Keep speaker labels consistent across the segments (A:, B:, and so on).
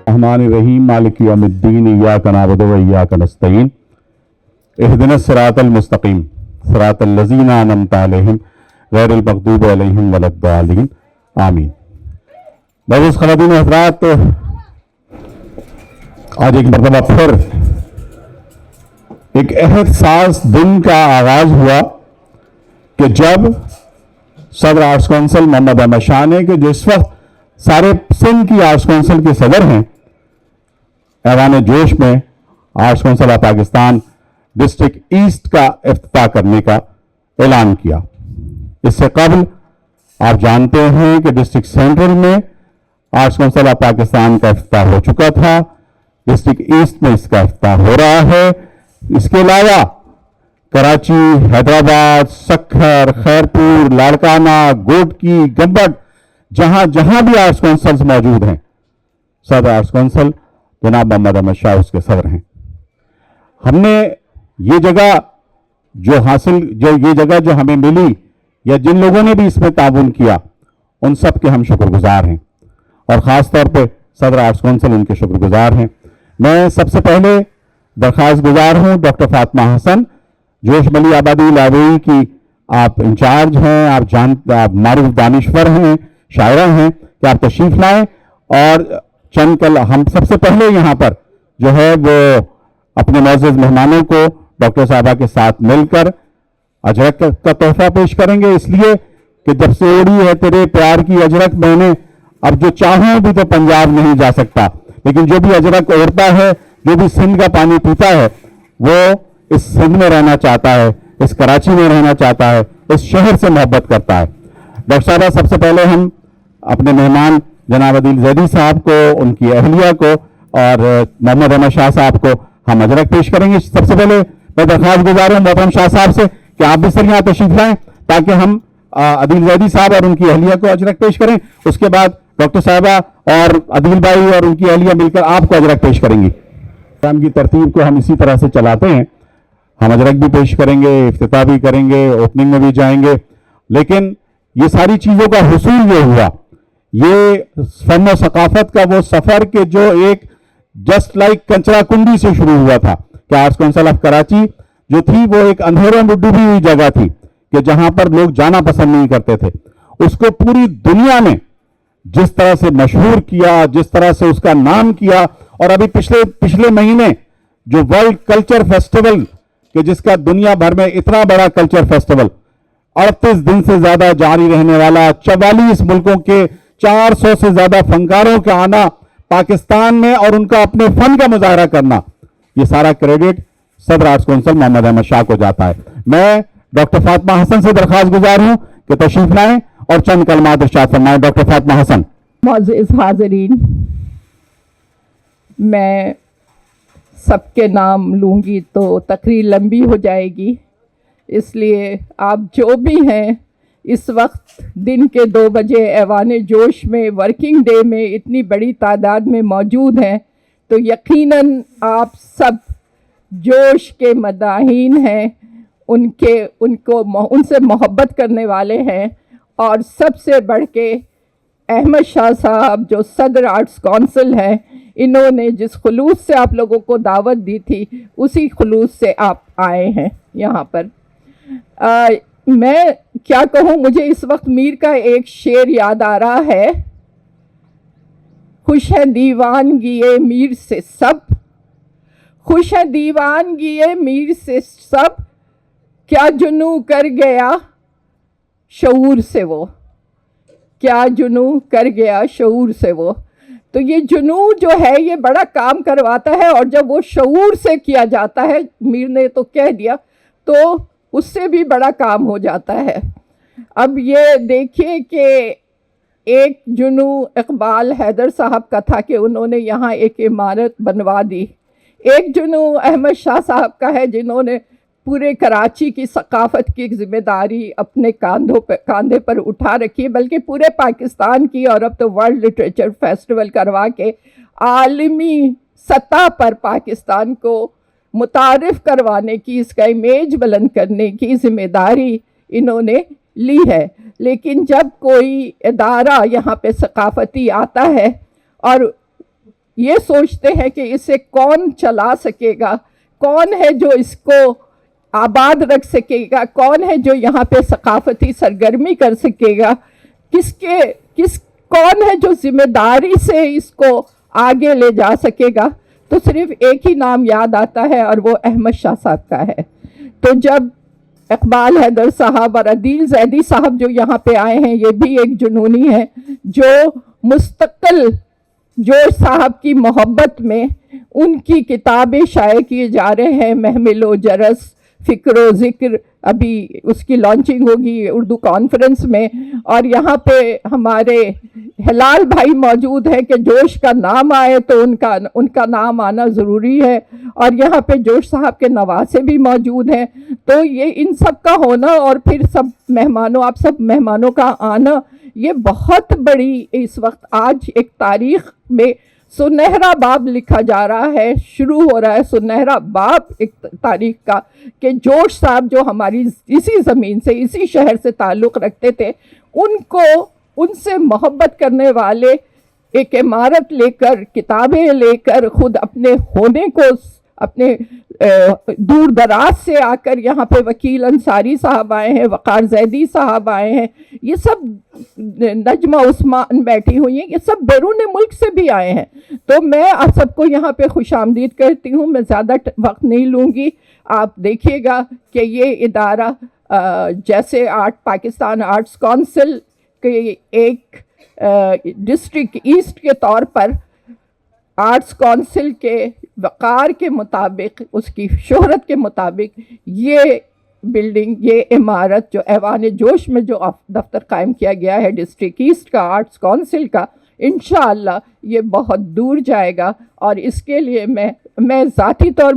A: रहमान रहीम मालिक यौमिद्दीन इय्याका नअबुदु व इय्याका नस्तईन इहदिनस सिरातल मुस्तकीम सिरातल लज़ीना अनअमता अलैहिम गैरिल मग़दूबि अलैहिम वलद्दालिन आमीन। मोअज़्ज़ज़ ख़वातीन व हज़रात, आज एक मरतबा फिर एक एहसास दिन का आगाज हुआ कि जब सदर आर्ट्स काउंसिल मोहम्मद अहमद शाह ने, कि जो इस वक्त सारे सिंध की आर्ट्स काउंसिल के सदर हैं, ऐवान जोश में arts council of Pakistan district east का इफ्तिताह करने का ऐलान किया। इससे कबल आप जानते हैं कि डिस्ट्रिक्ट सेंट्रल में आर्ट्स काउंसिल ऑफ पाकिस्तान का इफ्तिताह हो चुका था, डिस्ट्रिक्ट ईस्ट में इसका इफ्तिताह हो रहा है। इसके अलावा कराची, हैदराबाद, सक्खर, खैरपुर, लाड़काना, गोडकी, गंबट, जहां जहां भी आर्ट्स काउंसिल्स मौजूद हैं, सदर आर्ट्स काउंसिल जनाब मोहम्मद अहमद शाह उसके सदर हैं। हमने ये जगह जो हमें मिली, या जिन लोगों ने भी इसमें ताउन किया, उन सब के हम शुक्रगुजार हैं और ख़ास तौर पे सदर आर्ट्स काउंसिल उनके शुक्रगुजार हैं। मैं सबसे पहले दरख्वास्त गुजार हूँ डॉक्टर फातिमा हसन, जोश मली आबादी लाइब्रेरी की आप इंचार्ज हैं, आप मारूफ दानिश्वर हैं, शायरा हैं, कि आप तशरीफ लाएं और चंद कल हम सबसे पहले यहाँ पर जो है वो अपने मोअज़्ज़ज़ मेहमानों को डॉक्टर साहबा के साथ मिलकर अजरक का तोहफा पेश करेंगे, इसलिए कि जब से ओढ़ी है तेरे प्यार की अजरक मैंने, अब जो चाहूं भी तो पंजाब नहीं जा सकता, लेकिन जो भी अजरक ओढ़ता है, जो भी सिंध का पानी पीता है, वो इस सिंध में रहना चाहता है, इस कराची में रहना चाहता है, इस शहर से मोहब्बत करता है। डॉक्टर साहबा, सबसे पहले हम अपने मेहमान जनाब अदील ज़ैदी साहब को, उनकी अहलिया को और मोहम्मद अहमद शाह साहब को हम अजरक पेश करेंगे। सबसे पहले मैं दरख्वास्त गुजार हूँ मोहतरम शाह साहब से कि आप भी सर यहाँ तशरीफ लाएं ताकि हम अदील ज़ैदी साहब और उनकी अहलिया को अजरक पेश करें। उसके बाद डॉक्टर साहबा और अदील भाई और उनकी अहलिया मिलकर आपको अजरक पेश करेंगी। प्रोग्राम की तरतीब को हम इसी तरह से चलाते हैं, हम अजरक भी पेश करेंगे, इफ्तिताह भी करेंगे, ओपनिंग में भी जाएंगे, लेकिन ये सारी चीज़ों का हुसूल ये हुआ, ये फन और सकाफत का वो सफ़र के जो एक जस्ट लाइक कंचरा कुंडी से शुरू हुआ था कि आर्ट्स काउंसिल ऑफ कराची जो थी वो एक अंधेरों में डूबी हुई जगह थी कि जहां पर लोग जाना पसंद नहीं करते थे, उसको पूरी दुनिया ने जिस तरह से मशहूर किया, जिस तरह से उसका नाम किया, और अभी पिछले महीने जो वर्ल्ड कल्चर फेस्टिवल कि जिसका दुनिया भर में इतना बड़ा कल्चर फेस्टिवल 38 दिन से ज्यादा जारी रहने वाला, 44 मुल्कों के 400 से ज्यादा फनकारों का आना पाकिस्तान में और उनका अपने फन का मुजाहरा करना, ये सारा क्रेडिट सदर आर्ट्स काउंसिल मोहम्मद अहमद शाह को जाता है। मैं डॉक्टर फातिमा हसन से दरख्वास्त गुजार हूं कि तशरीफ लाएं और चंद कलमात इरशाद फरमाएं। डॉक्टर फातिमा हसन।
B: मुअज़्ज़ज़ हाज़रीन, मैं सबके नाम लूँगी तो तकरीर लंबी हो जाएगी, इसलिए आप जो भी हैं इस वक्त दिन के 2 बजे ऐवान जोश में वर्किंग डे में इतनी बड़ी तादाद में मौजूद हैं, तो यकीनन आप सब जोश के मदाहीन हैं, उनसे मोहब्बत करने वाले हैं। और सबसे बढ़ के अहमद शाह साहब जो सदर आर्ट्स काउंसिल हैं, इन्होंने जिस खुलूस से आप लोगों को दावत दी थी, उसी खुलूस से आप आए हैं यहाँ पर। मैं क्या कहूँ, मुझे इस वक्त मीर का एक शेर याद आ रहा है, खुश है दीवानगी मीर से सब, खुश है दीवानगी मीर से सब, क्या जुनू कर गया शऊर से वो, क्या जुनू कर गया शऊर से वो। तो ये जुनू जो है ये बड़ा काम करवाता है, और जब वो शऊर से किया जाता है, मीर ने तो कह दिया, तो उससे भी बड़ा काम हो जाता है। अब ये देखिए कि एक जुनू इकबाल हैदर साहब का था कि उन्होंने यहाँ एक इमारत बनवा दी, एक जुनू अहमद शाह साहब का है जिन्होंने पूरे कराची की सकाफत की जिम्मेदारी अपने कांधे पर उठा रखी, बल्कि पूरे पाकिस्तान की, और अब तो वर्ल्ड लिटरेचर फेस्टिवल करवा के आलमी सतह पर पाकिस्तान को मुतारिफ करवाने की, इसका इमेज बुलंद करने की जिम्मेदारी इन्होंने ली है। लेकिन जब कोई इदारा यहाँ पे सकाफती आता है और یہ سوچتے ہیں کہ اسے کون چلا سکے گا, کون ہے جو اس کو آباد رکھ سکے گا, کون ہے جو یہاں پہ ثقافتی سرگرمی کر سکے گا, کون ہے جو ذمہ داری سے اس کو آگے لے جا سکے گا, تو صرف ایک ہی نام یاد آتا ہے اور وہ احمد شاہ صاحب کا ہے. تو جب اقبال حیدر صاحب اور عدیل زیدی صاحب جو یہاں پہ آئے ہیں, یہ بھی ایک جنونی ہے جو مستقل جورج صاحب کی محبت میں ان کی کتابیں شائع کیے جا رہے ہیں, محمل و جرس, فکر و ذکر, ابھی اس کی لانچنگ ہوگی اردو کانفرنس میں, اور یہاں پہ ہمارے ہلال بھائی موجود ہیں کہ جوش کا نام آئے تو ان کا نام آنا ضروری ہے, اور یہاں پہ جوش صاحب کے نواسے بھی موجود ہیں. تو یہ ان سب کا ہونا اور پھر آپ سب مہمانوں کا آنا, یہ بہت بڑی اس وقت آج ایک تاریخ میں سنہرا باب لکھا جا رہا ہے, شروع ہو رہا ہے سنہرا باب ایک تاریخ کا, کہ جوش صاحب جو ہماری اسی زمین سے اسی شہر سے تعلق رکھتے تھے, ان سے محبت کرنے والے ایک عمارت لے کر, کتابیں لے کر, خود اپنے ہونے کو اپنے دور دراز سے آ کر یہاں پہ وکیل انصاری صاحب آئے ہیں, وقار زیدی صاحب آئے ہیں, یہ سب نجمہ عثمان بیٹھی ہوئی ہیں, یہ سب بیرون ملک سے بھی آئے ہیں. تو میں آپ سب کو یہاں پہ خوش آمدید کرتی ہوں. میں زیادہ وقت نہیں لوں گی. آپ دیکھیے گا کہ یہ ادارہ جیسے پاکستان آرٹس کونسل کے ایک ڈسٹرکٹ ایسٹ کے طور پر آرٹس کونسل کے وقار کے مطابق, اس کی شہرت کے مطابق, یہ بلڈنگ, یہ عمارت جو ایوان جوش میں جو دفتر قائم کیا گیا ہے ڈسٹرکٹ ایسٹ کا آرٹس کونسل کا, انشاءاللہ یہ بہت دور جائے گا. اور اس کے لیے میں ذاتی طور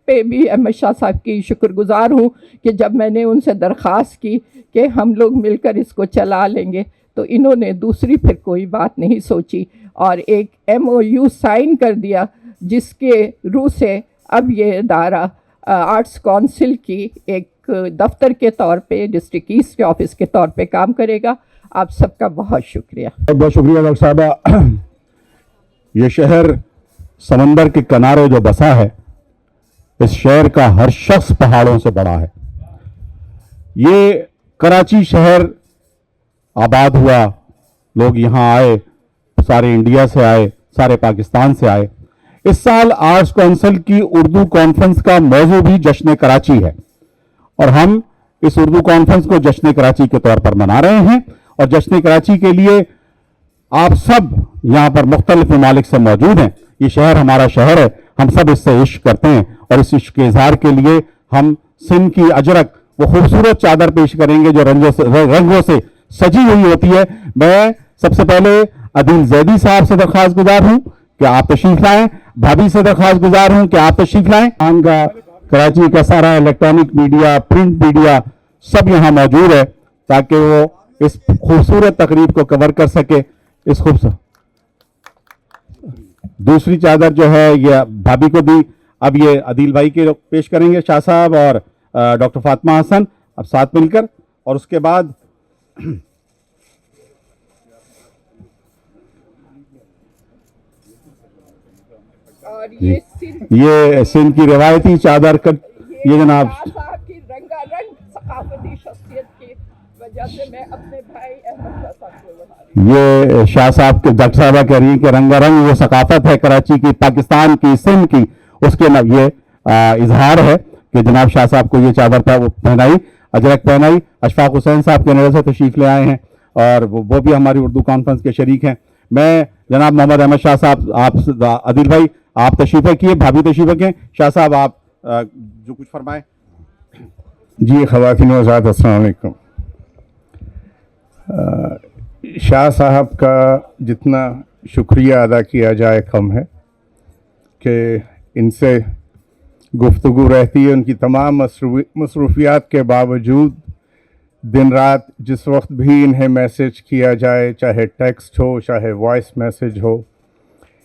B: پہ بھی احمد شاہ صاحب کی شکر گزار ہوں کہ جب میں نے ان سے درخواست کی کہ ہم لوگ مل کر اس کو چلا لیں گے, تو انہوں نے دوسری پھر کوئی بات نہیں سوچی اور ایک MOU سائن کر دیا, جس کے روح سے اب یہ ادارہ آرٹس کونسل کی ایک دفتر کے طور پہ, ڈسٹرکٹ ایسٹ کے آفس کے طور پہ کام کرے گا. آپ سب کا بہت شکریہ.
A: بہت شکریہ ڈاکٹر صاحبہ. یہ شہر سمندر کے کنارے جو بسا ہے, اس شہر کا ہر شخص پہاڑوں سے بڑا ہے. یہ کراچی شہر آباد ہوا, لوگ یہاں آئے, سارے انڈیا سے آئے, سارے پاکستان سے آئے. اس سال آرٹس کونسل کی اردو کانفرنس کا موضوع بھی جشن کراچی ہے, اور ہم اس اردو کانفرنس کو جشن کراچی کے طور پر منا رہے ہیں. اور جشن کراچی کے لیے آپ سب یہاں پر مختلف ممالک سے موجود ہیں. یہ شہر ہمارا شہر ہے, ہم سب اس سے عشق کرتے ہیں, اور اس عشق کے اظہار کے لیے ہم سندھ کی اجرک, وہ خوبصورت چادر پیش کریں گے جو رنگوں سے سجی ہوئی ہوتی ہے. میں سب سے پہلے عدیل زیدی صاحب سے درخواست گزار ہوں کہ آپ تشریف لائیں, بھابھی سے درخواست گزار ہوں کہ آپ تشریف لائیں. آن کا کراچی کا سارا الیکٹرانک میڈیا, پرنٹ میڈیا سب یہاں موجود ہے تاکہ وہ اس خوبصورت تقریب کو کور کر سکے. اس خوبصورت دوسری چادر جو ہے یہ بھابھی کو دی. اب یہ عدیل بھائی کے پیش کریں گے, شاہ صاحب اور ڈاکٹر فاطمہ حسن, اب ساتھ مل کر. اور اس کے بعد یہ سندھ کی روایتی چادر کا, یہ جناب
B: صاحب کی رنگا رنگ ثقافتی شخصیت کی وجہ سے میں اپنے بھائی احمد شاہ صاحب کو بنا رہی ہوں.
A: یہ شاہ صاحب کے ڈاکٹر صاحبہ کہہ رہی ہیں کہ رنگا رنگ وہ ثقافت ہے کراچی کی, پاکستان کی, سندھ کی, اس کے یہ اظہار ہے کہ جناب شاہ صاحب کو یہ چادر پہنائی, اجرک پہنائی. اشفاق حسین صاحب کینیڈا سے تشریف لے آئے ہیں اور وہ بھی ہماری اردو کانفرنس کے شریک ہیں. میں جناب محمد احمد شاہ صاحب, آپ عدیل بھائی آپ تشریف رکھیے, بھابھی تشریف رکھیں. شاہ صاحب آپ جو کچھ فرمائیں.
C: جی خواتین و حضرات السلام علیکم. شاہ صاحب کا جتنا شکریہ ادا کیا جائے کم ہے کہ ان سے گفتگو رہتی ہے. ان کی تمام مصروفیات کے باوجود دن رات جس وقت بھی انہیں میسج کیا جائے, چاہے ٹیکسٹ ہو چاہے وائس میسج ہو,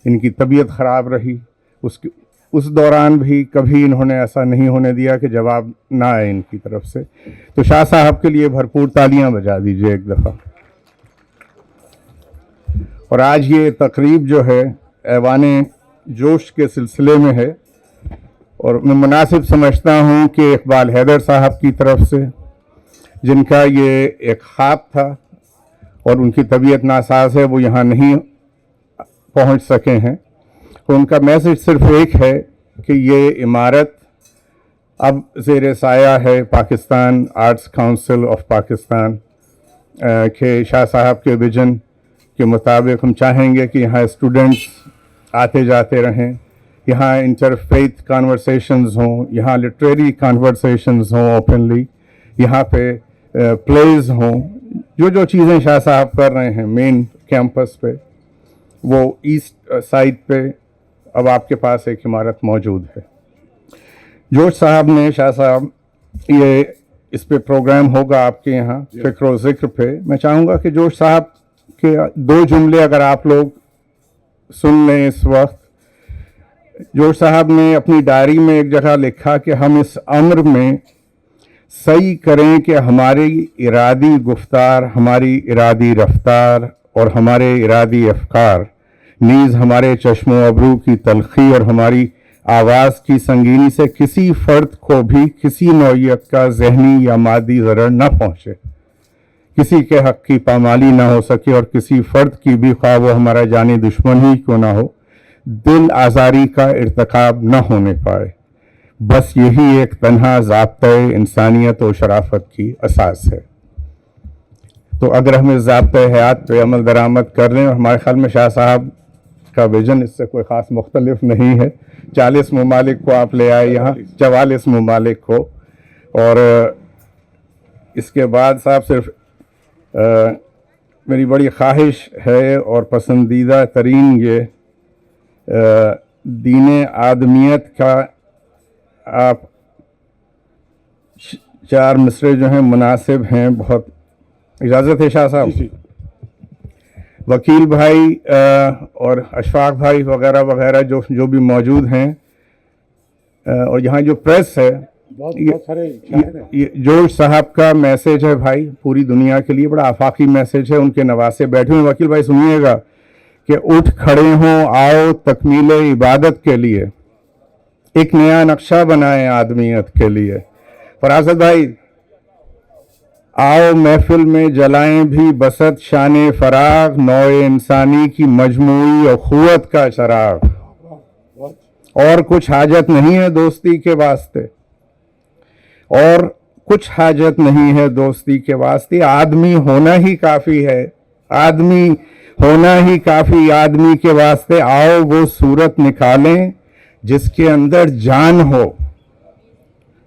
C: ان کی طبیعت خراب رہی. اس دوران بھی کبھی انہوں نے ایسا نہیں ہونے دیا کہ جواب نہ آئے ان کی طرف سے. تو شاہ صاحب کے لیے بھرپور تالیاں بجا دیجیے ایک دفعہ. اور آج یہ تقریب جو ہے ایوان जोश के सिलसिले में है और मैं मुनासिब समझता हूँ कि इकबाल हैदर साहब की तरफ से, जिनका ये एक ख्वाब था और उनकी तबीयत नासाज है, वो यहाँ नहीं पहुँच सके हैं, तो उनका मैसेज सिर्फ एक है कि ये इमारत अब ज़ेर साया है Pakistan arts council of Pakistan के शाह साहब के विजन के मुताबिक हम चाहेंगे कि यहाँ स्टूडेंट्स आते जाते रहें, यहाँ इंटरफेथ कन्वर्सेशंस हों, यहाँ लिटरेरी कन्वर्सेशंस हों ओपनली, यहाँ पे प्लेज हों, जो चीज़ें शाह साहब कर रहे हैं मेन कैंपस पे, वो ईस्ट साइड पे अब आपके पास एक इमारत मौजूद है। जोश साहब ने, शाह साहब, ये इस पे प्रोग्राम होगा आपके यहाँ फ़िक्र व ज़िक्र पे। मैं चाहूँगा कि जोश साहब के 2 जुमले अगर आप लोग सुन लें इस वक्त। जोश साहब ने अपनी डायरी में एक जगह लिखा कि हम इस अम्र में सही करें कि हमारी इरादी गुफ्तार, हमारी इरादी रफ्तार और हमारे इरादी अफकार नीज़ हमारे चश्मो अबरू की तलखी और हमारी आवाज़ की संगीनी से किसी फ़र्द को भी किसी नौइयत का जहनी या मादी ज़रर न पहुँचे, किसी के हक़ की पामाली ना हो सके और किसी फ़र्द की भी, ख्वाह वो हमारा जानी दुश्मन ही क्यों ना हो, दिल आज़ारी का इर्तकाब न होने पाए। बस यही एक तन्हा ज़ाब्ता-ए इंसानियत और शराफत की असास है। तो अगर हम इस ज़ाब्ता-ए हयात पे अमल दरामद कर लें, और हमारे ख्याल में शाह साहब का विजन इससे कोई ख़ास मुख्तलिफ नहीं है। 40 ममालिक को आप ले आए यहाँ, 44 ममालिक को, और इसके बाद साहब सिर्फ मेरी बड़ी ख्वाहिश है और पसंदीदा तरीन ये दीन आदमियत का आप 4 मिसरे जो हैं मुनासिब हैं बहुत। इजाज़त है शाह साहब? वकील भाई और अशफाक भाई वगैरह वगैरह जो भी मौजूद हैं, और यहाँ जो प्रेस है, ये जोश साहब का मैसेज है भाई पूरी दुनिया के लिए, बड़ा आफाकी मैसेज है। उनके नवासे बैठे हुए वकील भाई, सुनिएगा कि उठ खड़े हों, आओ तकमीले इबादत के लिए, एक नया नक्शा बनाएं आदमियत के लिए। फरासत भाई, आओ महफिल में जलाएं भी बसत शान फराग, नौए इंसानी की मजमूई और क़ुव्वत का चराग। और कुछ हाजत नहीं है दोस्ती के वास्ते, और कुछ हाजत नहीं है दोस्ती के वास्ते, आदमी होना ही काफ़ी है, आदमी होना ही काफ़ी आदमी के वास्ते। आओ वो सूरत निकालें जिसके अंदर जान हो,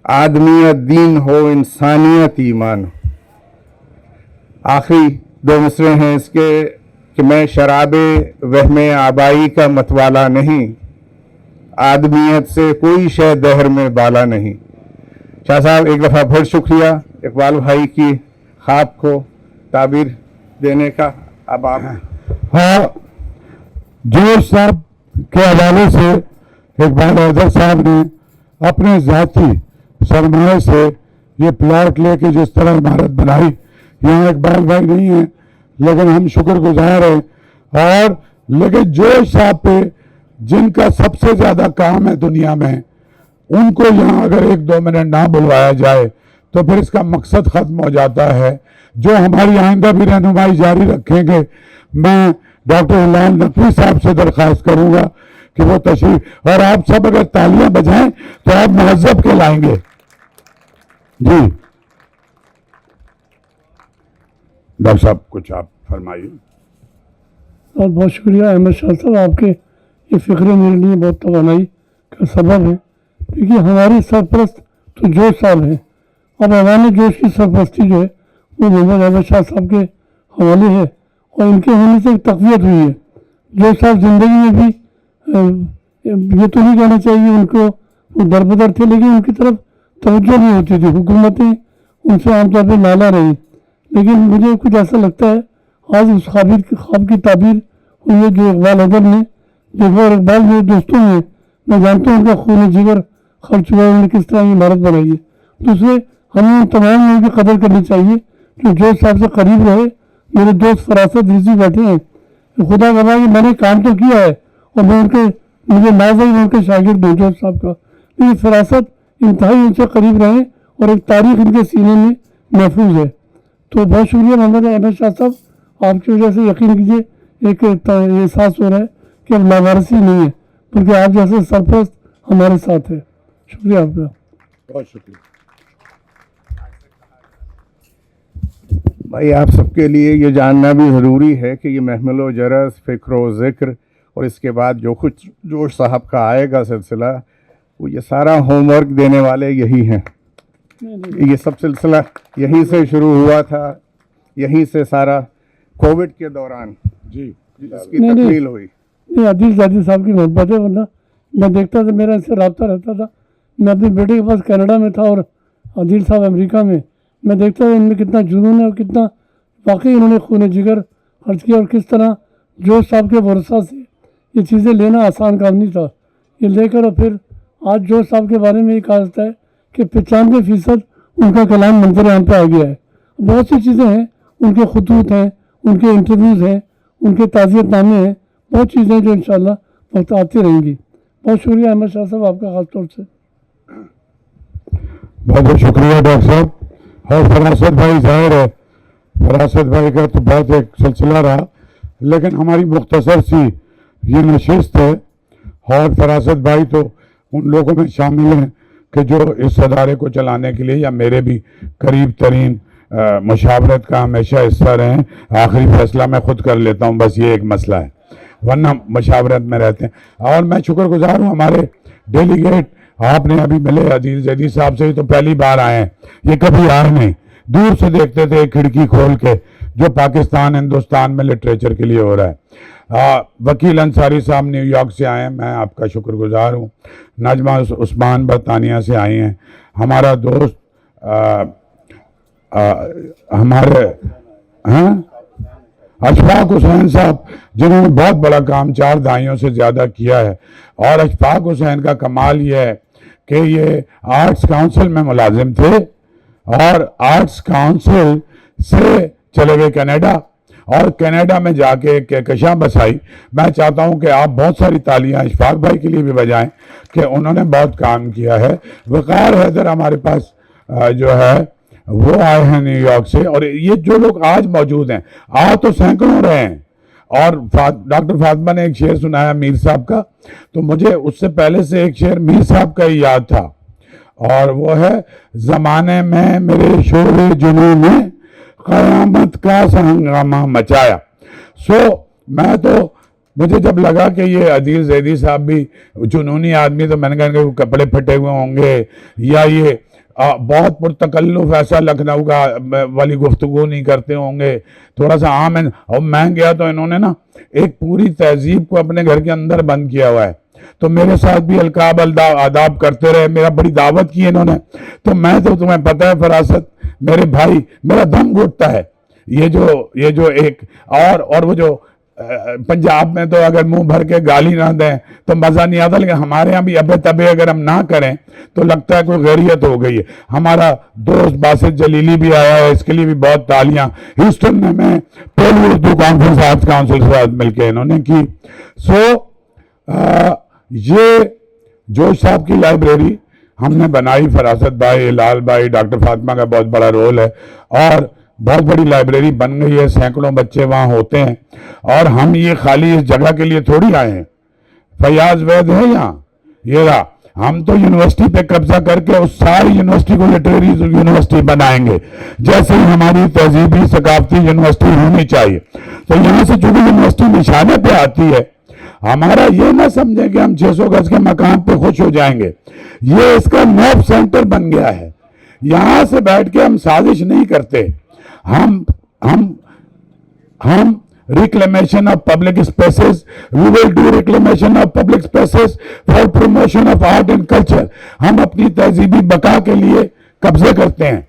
C: आदमियत दीन हो, इंसानियत ईमान हो। आखिरी 2 मिसरे हैं इसके कि मैं शराबे वहमे आबाई का मतवाला नहीं, आदमियत से कोई शय दहर में बाला नहीं। शाह साहब, एक दफ़ा फिर शुक्रिया इकबाल भाई की ख्वाब को ताबीर देने का। अब आप।
D: हाँ, जोश साहब के हवाले से इकबाल हैदर साहब ने अपने ज़ाती सरमाए से ये प्लाट लेके जिस तरह इमारत बनाई, यहाँ इकबाल भाई नहीं है लेकिन हम शुक्रगुजार हैं। और लेकिन जोश साहब पे जिनका सबसे ज़्यादा काम है दुनिया में, उनको यहाँ अगर 1-2 मिनट ना बुलवाया जाए तो फिर इसका मकसद ख़त्म हो जाता है। जो हमारी आइंदा भी रहनुमाई जारी रखेंगे, मैं डॉक्टर हिलाल नकवी साहब से दरख्वास्त करूँगा कि वो तशरीफ, और आप सब अगर तालियां बजाएं तो आप महज़ब के लाएंगे जी। डॉक्टर साहब कुछ आप फरमाइए।
E: और बहुत शुक्रिया अहमद शाह साहब, आपके ये फ़िक्र मेरे लिए बहुत तवानाई का सबब है, क्योंकि हमारे सरपरस्त तो जोश साहब हैं, अब अवान जोश की सरपरस्ती जो है वो मोहम्मद अहमद शाह साहब के हवाले है, और इनके होने से एक तक़वियत हुई है। जोश साहब ज़िंदगी में भी ये तो नहीं कहना चाहिए उनको वो दरबदर थे, लेकिन उनकी तरफ तवज्जो नहीं होती थी, हुकूमतें उनसे आमतौर पर नाला रही। लेकिन मुझे कुछ ऐसा लगता है आज उस ख्वाब की ताबीर हुई है जो इकबाल हैदर ने देखा, और इकबाल मेरे दोस्तों में मैं जानता हूँ उनका खून जिगर खर्च हुआ, उन्होंने किस तरह इमारत बनाई है। दूसरे, हमें उन तमाम लोगों की कदर करनी चाहिए जो जोश साहब से करीब रहे। मेरे दोस्त फरासत रिजी बैठे हैं, खुदा गवाह कि मैंने काम तो किया है और मैं उनके मुझे नाज है उनके शागिर्द जोश साहब का, लेकिन फरासत इंतहाई उनसे करीब रहे और एक तारीख इनके सीने में महफूज है। तो बहुत शुक्रिया मोहम्मद अहमद शाह साहब, आपकी वजह से यकीन कीजिए एक एहसास हो रहा है कि अब लावारसी नहीं है, बल्कि आप जैसे सरपरस्त हमारे साथ है। शुक्रिया आपका।
C: बहुत शुक्रिया भाई। आप सबके लिए ये जानना भी ज़रूरी है कि ये महमल जरस, फ़िक्र व ज़िक्र और इसके बाद जो कुछ जोश साहब का आएगा सिलसिला, वो ये सारा होमवर्क देने वाले यही हैं। ये सब सिलसिला यहीं से शुरू हुआ था, यहीं से सारा कोविड के दौरान जी इसकी तकमील हुई।
E: नहीं, आदिल साहब की मोहब्बत है, वरना मैं देखता था, मेरा इससे रब्ता रहता था। मैं अपने बेटे के पास कनाडा में था और आदिल साहब अमेरिका में। मैं देखता था इनमें कितना जुनून है और कितना वाकई इन्होंने खून जिगर खर्च किया, और किस तरह जोश साहब के भरोसा से ये चीज़ें लेना आसान काम नहीं था। ये लेकर और फिर आज जोश साहब के बारे में ये कहा जाता है कि 95% उनका कलाम मंजर यहाँ पे आ गया है। बहुत सी चीज़ें हैं, उनके खतूत हैं, उनके इंटरव्यूज़ हैं, उनके ताज़ियतनामे हैं, बहुत चीज़ें जो इंशाअल्लाह वक्त आती रहेंगी। बहुत शुक्रिया अहमद शाह साहब आपका ख़ास तौर से।
D: बहुत बहुत शुक्रिया डॉक्टर साहब। और फरासत भाई, जाहिर है फरासत भाई का तो बहुत एक सिलसिला रहा, लेकिन हमारी मुख्तसर सी ये नशिस्त है, और फरासत भाई तो उन लोगों में शामिल हैं कि जो इस अदारे को चलाने के लिए या मेरे भी करीब तरीन मुशावरत का हमेशा हिस्सा रहे हैं। आखिरी फैसला मैं खुद कर लेता हूँ, बस ये एक मसला है, वरना मशावरत में रहते हैं। और मैं शुक्रगुजार हूँ हमारे डेलीगेट, आपने अभी मिले अदील जैदी साहब से, तो पहली बार आए हैं, ये कभी आए नहीं, दूर से देखते थे खिड़की खोल के जो पाकिस्तान हिंदुस्तान में लिटरेचर के लिए हो रहा है। वकील अंसारी साहब न्यूयॉर्क से आए हैं, मैं आपका शुक्रगुजार हूँ। नजमा उस्मान बरतानिया से आई हैं, हमारा दोस्त हमारे अशफाक हुसैन साहब, जिन्होंने बहुत बड़ा काम 4 दहाइयों से ज़्यादा किया है। और अशफाक हुसैन का कमाल ये है कि ये आर्ट्स काउंसिल में मुलाजिम थे और आर्ट्स काउंसिल से चले गए कनाडा, और कनाडा में जाके कहकशां बसाई। मैं चाहता हूं कि आप बहुत सारी तालियां अशफाक भाई के लिए भी बजाएं कि उन्होंने बहुत काम किया है। वक़ार हैदर हमारे पास जो है वो आए हैं न्यूयॉर्क से, और ये जो लोग आज मौजूद हैं, आ तो सैकड़ों रहे हैं। और डॉक्टर फातिमा ने एक शेर सुनाया मीर साहब का, तो मुझे उससे पहले से एक शेर मीर साहब का ही याद था, और वो है ज़माने में मेरे शोरे जुनू ने क़यामत का हंगामा मचाया। मैं तो मुझे जब लगा कि ये अदील जैदी साहब भी जुनूनी आदमी, तो मैंने कहा कि कपड़े फटे हुए होंगे या ये बहुत पुरतकल्लुफ़ ऐसा लखनऊ का वाली गुफ्तगू नहीं करते होंगे, थोड़ा सा आम है। और मैं गया तो इन्होंने ना एक पूरी तहजीब को अपने घर के अंदर बंद किया हुआ है, तो मेरे साथ भी अलकाब आदाब करते रहे, मेरा बड़ी दावत की इन्होंने। तो मैं तो, तुम्हें पता है फरासत मेरे भाई, मेरा दम घुटता है ये जो एक और वो जो पंजाब में तो अगर मुंह भर के गाली ना दें तो मज़ा नहीं आता, लेकिन हमारे यहाँ भी अबे तबे अगर हम ना करें तो लगता है कोई गैरियत हो गई है। हमारा दोस्त बासित जलीली भी आया है, इसके लिए भी बहुत तालियां। ह्यूस्टन में मैं पहली उर्दू कॉन्फ्रेंस आर्ट्स काउंसिल के साथ मिलकर इन्होंने की। ये जोश साहब की लाइब्रेरी हमने बनाई, फरासत भाई, लाल भाई, डॉक्टर फातिमा का बहुत बड़ा रोल है, और बहुत बड़ी लाइब्रेरी बन गई है, सैकड़ों बच्चे वहाँ होते हैं। और हम ये खाली इस जगह के लिए थोड़ी आए हैं। फयाज वैद है यहाँ, ये रहा, हम तो यूनिवर्सिटी पे कब्जा करके उस सारी यूनिवर्सिटी को लिटरेरी यूनिवर्सिटी बनाएंगे, जैसे ही हमारी तहजीबी सकाफती यूनिवर्सिटी होनी चाहिए। तो यहाँ से चूंकि यूनिवर्सिटी निशाने पे आती है, हमारा ये ना समझे कि हम 600 गज के मकान पे खुश हो जाएंगे, ये इसका नॉब सेंटर बन गया है। यहाँ से बैठ के हम साजिश नहीं करते, हम reclamation of public spaces, we will do reclamation of public spaces for promotion of art and culture। हम अपनी तहजीबी बका के लिए कब्जे करते हैं,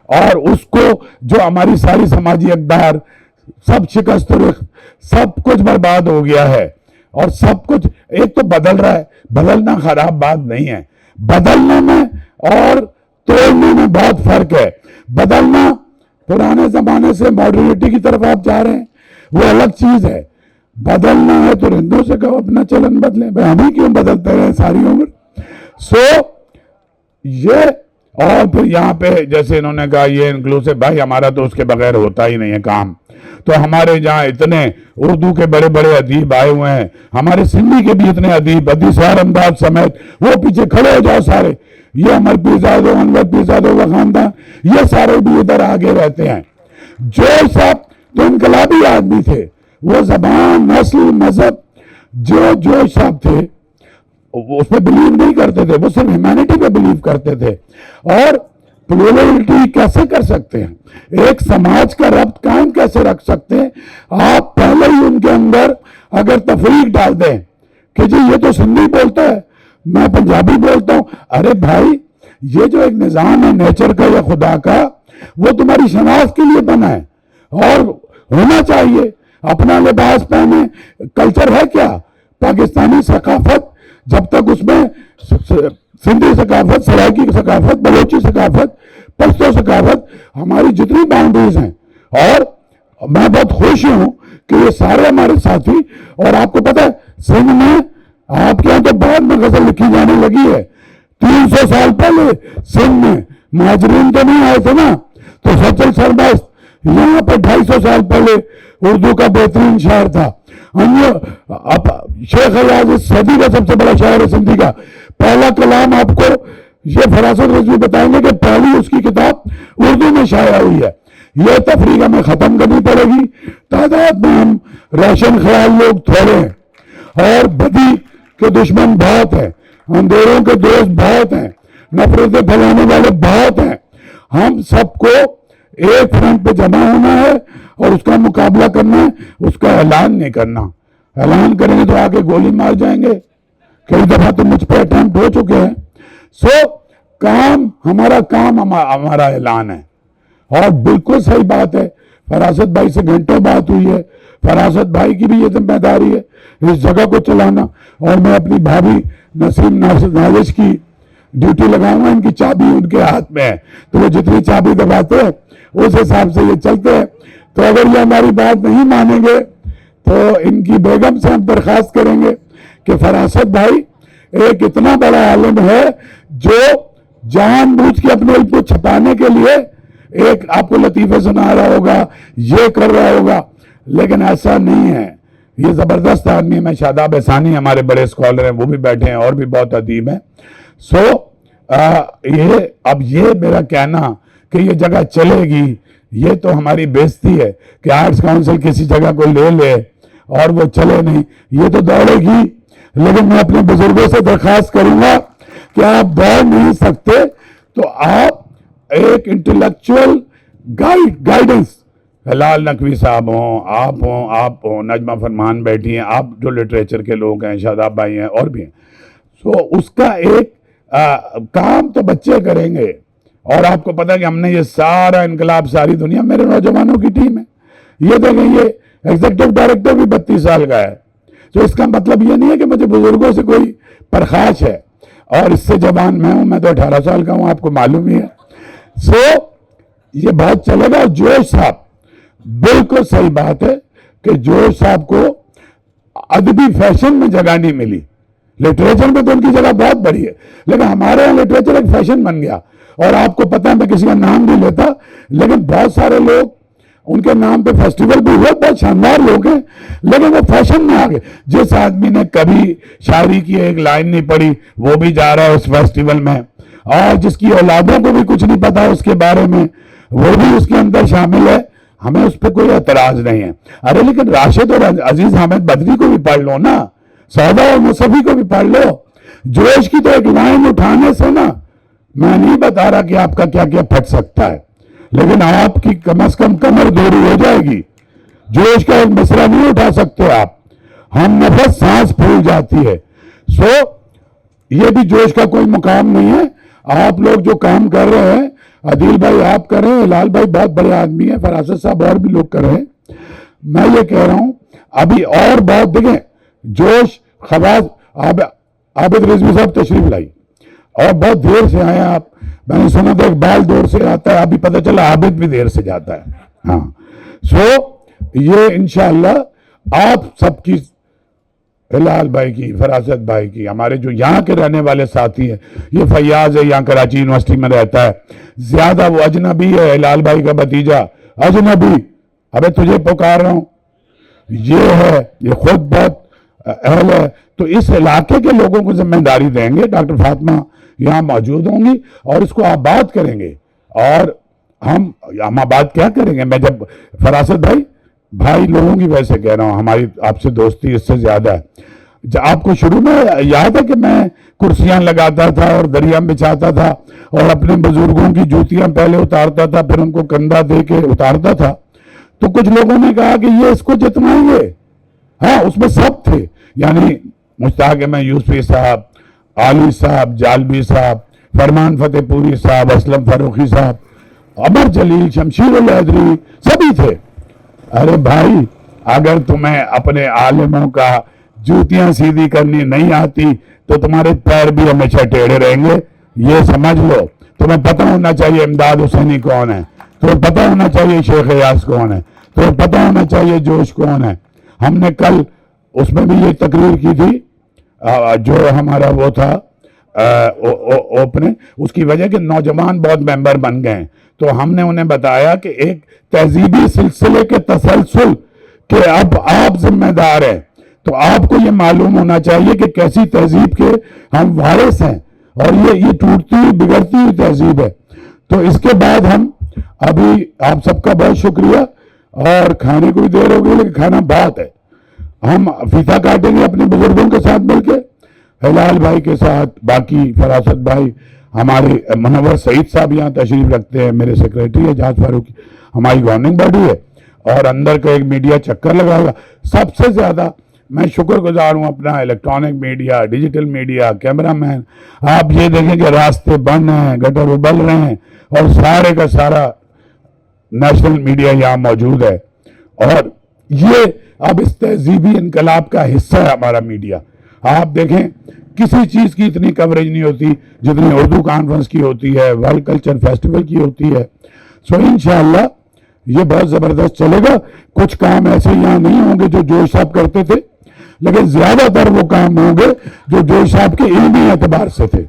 D: और उसको जो हमारी सारी समाजी अक़दार सब शिकस्त, सब कुछ बर्बाद हो गया है, और सब कुछ एक तो बदल रहा है। बदलना खराब बात नहीं है, बदलने में और तोड़ने में बहुत फर्क है। बदलना, पुराने जमाने से मॉडर्निटी की तरफ आप जा रहे हैं, वो अलग चीज है। بدलना है तो रिंदों से कहो अपना चलन बदलें, भाई हम ही क्यों बदलते रहे सारी उम्र। ये और फिर यहाँ पे जैसे इन्होंने कहा ये इंक्लूसिव, भाई हमारा तो उसके बगैर होता ही नहीं है काम। तो हमारे जहाँ इतने उर्दू के बड़े बड़े अदीब आए हुए हैं, हमारे सिंधी के भी इतने अदीब, हदीसार अंदाज समेत, वो पीछे खड़े हो जाओ सारे, ये अमर पीरजादो, अनवर पीरजादो का खानदान, ये सारे भी इधर आगे रहते हैं। जो साहब तो इनकलाबी आदमी थे, वो जबान, नस्ल, मजहब, जो साहब थे उस पर बिलीव नहीं करते थे, वो सिर्फ ह्यूमैनिटी पे बिलीव करते थे। और प्लूरलिटी कैसे कर सकते हैं, एक समाज का रब्त कायम कैसे रख सकते हैं, आप पहले ही उनके अंदर अगर तफरीक डाल दें कि जी ये तो सिंधी बोलता है, मैं पंजाबी बोलता हूं, अरे भाई ये जो एक निजाम है नेचर का या खुदा का, वो तुम्हारी शनाख्त के लिए बना है और होना चाहिए। अपना लिबास पहने, कल्चर है क्या, पाकिस्तानी सकाफत, जब तक उसमें सिंधी सकाफत, सराइकी सकाफत, बलोची सकाफत, पश्तो सकाफत, हमारी जितनी बाउंड्रीज हैं, और मैं बहुत खुश हूं कि ये सारे हमारे साथी, और आपको पता है सिंध में आपके यहाँ तो बाद में गजल लिखी जाने लगी है, 300 साल पहले सिंध में मुहाजिरीन तो नहीं आए थे ना, तो सचल सरबस्त यहाँ पर 250 साल पहले उर्दू का बेहतरीन शायर था। शेख हयाज इस सदी का सबसे बड़ा शायर है सिंधी का। पहला कलाम आपको ये फरासत रज़वी बताएंगे कि पहली उसकी किताब उर्दू में शाया हुई है। ये तफरीक हमें खत्म करनी पड़ेगी। तादाद में हम रोशन ख्याल लोग थोड़े हैं और बदी के दुश्मन बहुत हैं, अंधेरों के दोस्त बहुत हैं, नफरतें फैलाने वाले बहुत हैं। हम सबको एक फ्रंट पे जमा होना है और उसका मुकाबला करना है, उसका ऐलान नहीं करना। ऐलान करेंगे तो आके गोली मार जाएंगे, कई दफा तो मुझ पर अटेम्प्ट हो चुके हैं। काम हमारा ऐलान है। और बिल्कुल सही बात है, फरासत भाई से घंटों बात हुई है, फरासत भाई की भी ये जिम्मेदारी है इस जगह को चलाना, और मैं अपनी भाभी नसीम नाजिश की ड्यूटी लगाऊंगा, इनकी चाबी उनके हाथ में है, तो वो जितनी चाबी दबाते हैं उस हिसाब से ये चलते हैं। तो अगर ये हमारी बात नहीं मानेंगे तो इनकी बेगम से हम दरखास्त करेंगे कि फरासत भाई एक इतना बड़ा आलिम है जो जानबूझ के अपने इल्म को छपाने के लिए एक आपको लतीफे सुना रहा होगा, ये कर रहा होगा, लेकिन ऐसा नहीं है। ये जबरदस्त आदमी है। शादाब एहसानी हमारे बड़े स्कॉलर हैं, वो भी बैठे हैं, और भी बहुत अदीब हैं। ये मेरा कहना कि ये जगह चलेगी, ये तो हमारी बेइज्जती है कि आर्ट्स काउंसिल किसी जगह को ले ले और वो चले नहीं, ये तो दौड़ेगी। लेकिन मैं अपने बुजुर्गों से दरखास्त करूंगा कि आप दौड़ नहीं सकते तो आप एक इंटेलेक्चुअल गाइडेंस, हिलाल नकवी साहब हों, आप हों, नजमा फरमान बैठी हैं, आप जो लिटरेचर के लोग हैं, शादाब भाई हैं और भी हैं। उसका एक काम तो बच्चे करेंगे। और आपको पता है कि हमने ये सारा इनकलाब, सारी दुनिया मेरे नौजवानों की टीम है। ये देखें, ये एग्जीक्यूटिव डायरेक्टर भी 32 साल का है। तो इसका मतलब ये नहीं है कि मुझे बुजुर्गों से कोई परखाश है, और इससे जवान मैं हूं, मैं तो 18 साल का हूं, आपको मालूम ही है। ये बहुत चलेगा। जोश साहब, बिल्कुल सही बात है कि जोश साहब को अदबी फैशन में जगह नहीं मिली। लिटरेचर में तो उनकी जगह बहुत बड़ी है, लेकिन हमारे यहाँ लिटरेचर एक फैशन बन गया। और आपको पता है, मैं किसी का नाम नहीं लेता, लेकिन बहुत सारे लोग उनके नाम पे फेस्टिवल भी हुए, बहुत शानदार लोग हैं, लेकिन वो फैशन में आ गए। जिस आदमी ने कभी शायरी की एक लाइन नहीं पढ़ी, वो भी जा रहा है उस फेस्टिवल में, और जिसकी औलादों को भी कुछ नहीं पता उसके बारे में, वो भी उसके अंदर शामिल है। हमें उस पर कोई एतराज नहीं है। अरे लेकिन राशिद और अजीज हामिद बदरी को भी पढ़ लो ना, सौदा और मुसफ़ी को भी पढ़ लो। जोश की तो एक लाइन उठाने से ना, मैं नहीं बता रहा कि आपका क्या क्या फट सकता है, लेकिन आपकी कम से कम कमर दूरी हो जाएगी। जोश का एक मसला नहीं उठा सकते आप, हम नफस सांस फूल जाती है। ये भी जोश का कोई मुकाम नहीं है। आप लोग जो काम कर रहे हैं, अदील भाई आप कर रहे हैं, हिलाल भाई बहुत बड़े आदमी है, फरासत साहब और भी लोग कर रहे हैं। मैं ये कह रहा हूं अभी और बहुत देखें, जोश खवास आबिद रिजवी साहब तशरीफ लाई, और बहुत देर से आए आप। मैंने सुना था इकबाल देर से आता है, अभी पता चला आबिद भी देर से जाता है। हाँ, ये इंशाअल्लाह आप सबकी, हिलाल भाई की, फरासत भाई की, हमारे जो यहाँ के रहने वाले साथी हैं, ये फैयाज है, यहाँ कराची यूनिवर्सिटी में रहता है, ज्यादा वो अजनबी है, हिलाल भाई का भतीजा अजनबी, अबे तुझे पुकार रहा हूं, ये है, ये खुद बहुत अहल है, तो इस इलाके के लोगों को जिम्मेदारी देंगे। डॉक्टर फातिमा यहाँ मौजूद होंगी और इसको आबाद करेंगे। और हम आबाद क्या करेंगे, मैं जब फरासत भाई लोगों की वैसे कह रहा हूँ, हमारी आपसे दोस्ती इससे ज्यादा है। आपको शुरू में याद है कि मैं कुर्सियां लगाता था और दरिया बिछाता था और अपने बुजुर्गों की जूतियां पहले उतारता था, फिर उनको कंधा दे के उतारता था। तो कुछ लोगों ने कहा कि ये इसको जितवाएंगे, हाँ उसमें सब थे, यानी मुश्ताक अहमद यूसुफी साहब, आली साहब, जालबी साहब, फरमान फतेहपुरी साहब, असलम फारूकी साहब, अमर जलील, शमशीर उल हैदरी, सभी थे। अरे भाई, अगर तुम्हें अपने आलिमों का जूतियां सीधी करनी नहीं आती तो तुम्हारे पैर भी हमेशा टेढ़े रहेंगे, ये समझ लो। तुम्हें पता होना चाहिए इमदाद हुसैनी कौन है, तुम्हें पता होना चाहिए शेख यास कौन है, तुम्हें पता होना चाहिए जोश कौन है। हमने कल उसमें भी ये तकरीर की थी, जो हमारा वो था ओपने, उसकी वजह कि नौजवान बहुत मेंबर बन गए, तो हमने उन्हें बताया कि एक तहजीबी सिलसिले के तसलसल के अब आप जिम्मेदार हैं, तो आपको ये मालूम होना चाहिए कि कैसी तहजीब के हम वारिस हैं, और ये टूटती हुई बिगड़ती हुई तहजीब है। तो इसके बाद हम अभी आप सबका बहुत शुक्रिया, और खाने को भी देर हो गई लेकिन खाना बहुत है, हम फीता काटेंगे अपने बुजुर्गों के साथ मिलकर, हिलाल भाई के साथ, बाकी फरासत भाई, हमारे मुनव्वर सईद साहब यहाँ तशरीफ रखते हैं, मेरे सेक्रेटरी है जहाज फारूकी, हमारी गवर्निंग बॉडी है, और अंदर का एक मीडिया चक्कर लगाएगा। सबसे ज्यादा मैं शुक्रगुजार हूँ अपना electronic media, digital media, cameraman. आप ये देखें कि रास्ते बंद हैं, गटर उबल रहे हैं, और सारे का सारा नेशनल मीडिया यहाँ मौजूद है, और ये अब इस तहजीबी इनकलाब का हिस्सा है हमारा मीडिया। आप देखें किसी चीज की इतनी कवरेज नहीं होती जितनी उर्दू कॉन्फ्रेंस की होती है, वर्ल्ड कल्चर फेस्टिवल की होती है। सो इंशाअल्लाह ये बहुत जबरदस्त चलेगा। कुछ काम ऐसे यहाँ नहीं होंगे जो जोश साहब करते थे, लेकिन ज्यादातर वो काम होंगे जो जोश साहब के इल्मी एतबार से थे।